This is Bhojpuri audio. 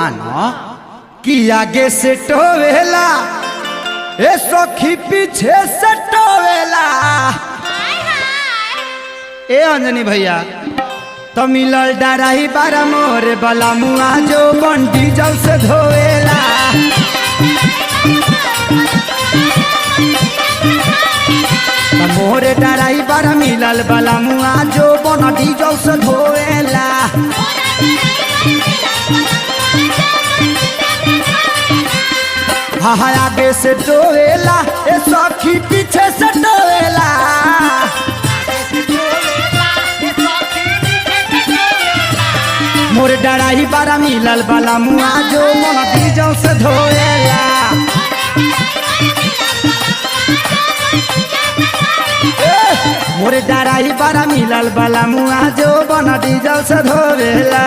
मानो कि आगे से टोवेला ए सखी पीछे से टोवेला। ए अंजनी भैया तो मिलल डराही बारा मोरे बला मुआ जो बन डीजल से धोवेला। मोरे डराही बारा मिलल बला मुआ जो बन डीजल से धोवेला। हाँ आगे से टोवेला ए सखी पीछे से टोवेला। मोरे डराही बारा मिलल बला मुआ जो मन डीजल से धोएला। मोरे डराही बारा मिलल बला मुआ जो मन डीजल से धोएला।